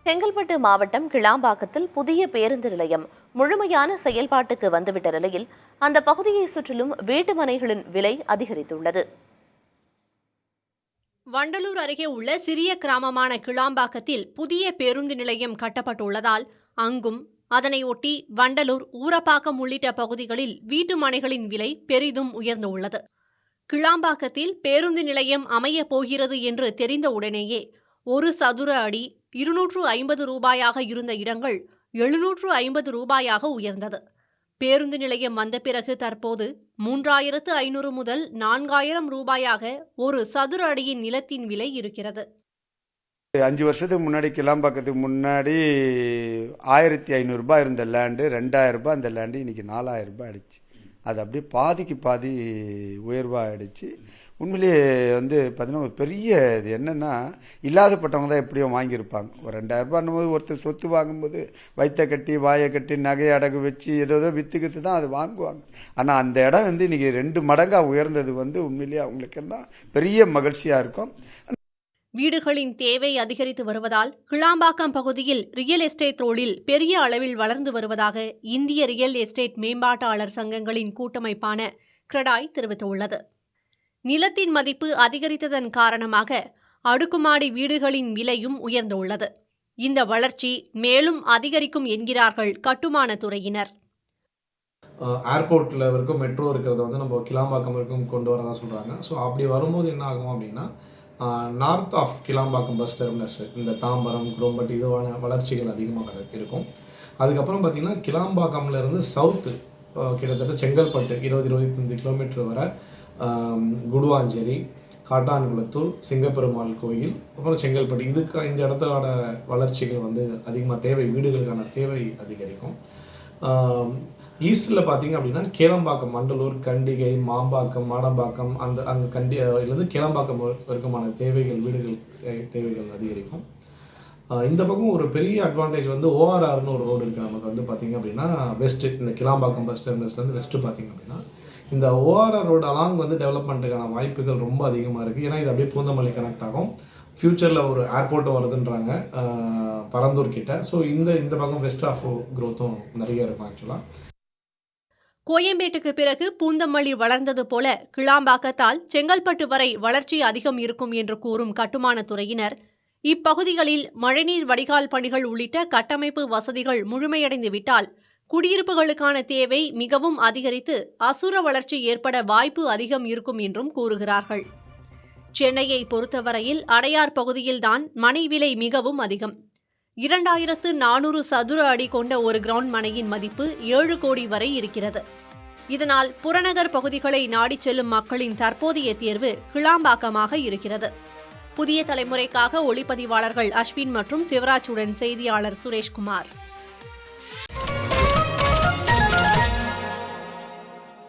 செங்கல்பட்டு மாவட்டம் கிளாம்பாக்கத்தில் புதிய பேருந்து நிலையம் முழுமையான செயல்பாட்டுக்கு வந்துவிட்ட நிலையில் அந்த பகுதியை சுற்றிலும் வீட்டு மனைகளின் விலை அதிகரித்துள்ளது. வண்டலூர் அருகே உள்ள சிறிய கிராமமான கிளாம்பாக்கத்தில் புதிய பேருந்து நிலையம் கட்டப்பட்டுள்ளதால் அங்கும் அதனை ஒட்டி வண்டலூர், ஊரப்பாக்கம் உள்ளிட்ட பகுதிகளில் வீட்டு மனைகளின் விலை பெரிதும் உயர்ந்துள்ளது. கிளாம்பாக்கத்தில் பேருந்து நிலையம் அமைய போகிறது என்று தெரிந்தவுடனேயே ஒரு சதுர அடி 250 ரூபாயாக இருந்த இடங்கள் 750 ரூபாயாக உயர்ந்தது. பேருந்து நிலையம் வந்த பிறகு தற்போது 3500 முதல் 4000 ரூபாயாக ஒரு சதுர அடியின் நிலத்தின் விலை இருக்கிறது. 5 வருஷத்துக்கு முன்னாடி கிளாம்பாக்கத்துக்கு முன்னாடி 1500 ரூபாய் இருந்த லேண்டு 2000 ரூபாய் அந்த லேண்டு இன்னைக்கு 4000 ரூபாய் ஆயிடுச்சு. அது அப்படியே பாதிக்கு பாதி உயர்வாகிடுச்சு. உண்மையிலேயே பார்த்தீங்கன்னா ஒரு பெரிய இது என்னென்னா, இல்லாதப்பட்டவங்க தான் எப்படியோ வாங்கியிருப்பாங்க. ஒரு 2000 ரூபாய் போது ஒருத்தர் சொத்து வாங்கும்போது வயிற்ற கட்டி வாயை கட்டி நகையை அடகு வச்சு ஏதோ விற்றுக்கிட்டு தான் அது வாங்குவாங்க. ஆனால் அந்த இடம் இன்னைக்கு 2 மடங்காக உயர்ந்தது உண்மையிலேயே அவங்களுக்கெல்லாம் பெரிய மகிழ்ச்சியாக இருக்கும். வீடுகளின் தேவை அதிகரித்து வருவதால் கிளாம்பாக்கம் பகுதியில் ரியல் எஸ்டேட் தொழில் பெரிய அளவில் வளர்ந்து வருவதாக இந்திய ரியல் எஸ்டேட் மேம்பாட்டாளர் சங்கங்களின் கூட்டமைப்பான கிரடாய் தெரிவித்துள்ளது. நிலத்தின் மதிப்பு அதிகரித்ததன் காரணமாக அடுக்குமாடி வீடுகளின் விலையும் உயர்ந்துள்ளது. இந்த வளர்ச்சி மேலும் அதிகரிக்கும் என்கிறார்கள் கட்டுமான துறையினர். ஏர்போர்ட்டில் வரைக்கும் மெட்ரோ இருக்கிறத நம்ம கிளாம்பாக்கம் வரைக்கும் கொண்டு வரதான் சொல்கிறாங்க. ஸோ அப்படி வரும்போது என்ன ஆகும் அப்படின்னா, north of Kilambakkam bus terminus, இந்த தாம்பரம், குரோம்பட்டி இதுவான வளர்ச்சிகள் அதிகமாக இருக்கும். அதுக்கப்புறம் பார்த்திங்கன்னா கிளாம்பாக்கம்லேருந்து சவுத்து கிட்டத்தட்ட செங்கல்பட்டு 20-25 கிலோமீட்டர் வர குடுவாஞ்சேரி, காட்டான்குளத்தூர், சிங்கப்பெருமாள் கோயில், அப்புறம் செங்கல்பட்டு இந்த இடத்தோட வளர்ச்சிகள் அதிகமாக தேவை, வீடுகளுக்கான தேவை அதிகரிக்கும். ஈஸ்டில் பார்த்திங்க அப்படின்னா கேளம்பாக்கம், வண்டலூர், கண்டிகை, மாம்பாக்கம், மாடம்பாக்கம் அங்கே கேளம்பாக்கம் வரைக்குமான தேவைகள், வீடுகள் தேவைகள் அதிகரிக்கும். இந்த பக்கம் ஒரு பெரிய அட்வான்டேஜ் ஓஆர்ஆர்னு ஒரு ரோடு இருக்குது நமக்கு பார்த்திங்க அப்படின்னா வெஸ்ட்டு, இந்த கிளாம்பாக்கம் பஸ் டெர்மினஸ்லேருந்து வெஸ்ட்டு பார்த்திங்க அப்படின்னா இந்த ஓஆர்ஆர் ரோடு அலாங் டெவலப்மெண்ட்டுக்கான வாய்ப்புகள் ரொம்ப அதிகமாக இருக்குது. ஏன்னா இது அப்படியே பூந்தமல்லி கனெக்ட் ஆகும். ஃப்யூச்சரில் ஒரு ஏர்போர்ட்டும் வருதுன்றாங்க பரந்தூர் கிட்ட. ஸோ இந்த பக்கம் வெஸ்ட் ஆஃப் க்ரோத்தும் நிறைய இருக்கும். ஆக்சுவலாக கோயம்பேட்டுக்கு பிறகு பூந்தமல்லி வளர்ந்தது போல கிளாம்பாக்கத்தால் செங்கல்பட்டு வரை வளர்ச்சி அதிகம் இருக்கும் என்று கூறும் கட்டுமான துறையினர், இப்பகுதிகளில் மழைநீர் வடிகால் பணிகள் உள்ளிட்ட கட்டமைப்பு வசதிகள் முழுமையடைந்து விட்டால் குடியிருப்புகளுக்கான தேவை மிகவும் அதிகரித்து அசுர வளர்ச்சி ஏற்பட வாய்ப்பு அதிகம் இருக்கும் என்றும் கூறுகிறார்கள். சென்னையை பொறுத்தவரையில் அடையார் பகுதியில்தான் மனை விலை மிகவும் அதிகம். 2400 சதுர அடி கொண்ட ஒரு கிரவுண்ட் மனையின் மதிப்பு 7 கோடி வரை இருக்கிறது. இதனால் புறநகர் பகுதிகளை நாடிச் செல்லும் மக்களின் தற்போதைய தேர்வு கிளாம்பாக்கமாக இருக்கிறது. புதிய தலைமுறைக்காக ஒளிப்பதிவாளர்கள் அஸ்வின் மற்றும் சிவராஜுடன் செய்தியாளர் சுரேஷ்குமார்.